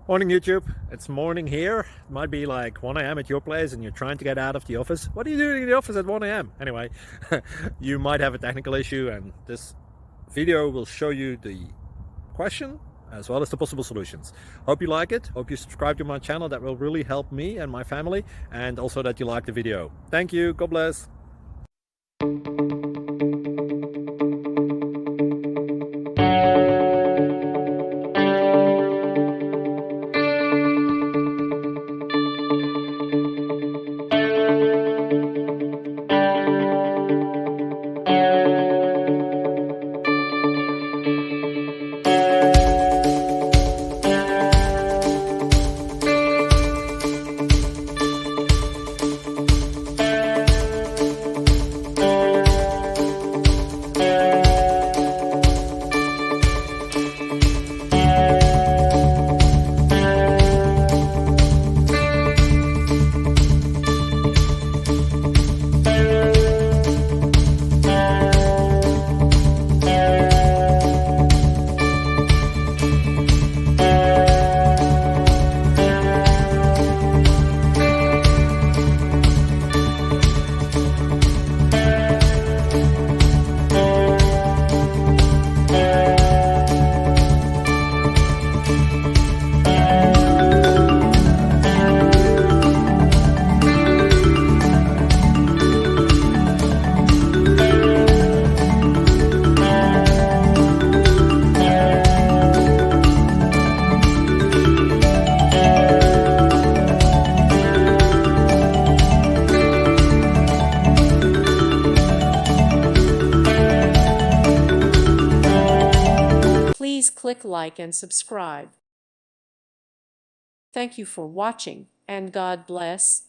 Morning YouTube, it's morning here. It might be like 1 a.m. at your place and you're trying to get out of the office. What are you doing in the office at 1 a.m.? Anyway, you might have a technical issue and this video will show you the question as well as the possible solutions. Hope you like it, hope you subscribe to my channel. That will really help me and my family, and also that you like the video. Thank you, God bless. Please click like and subscribe. Thank you for watching, and God bless.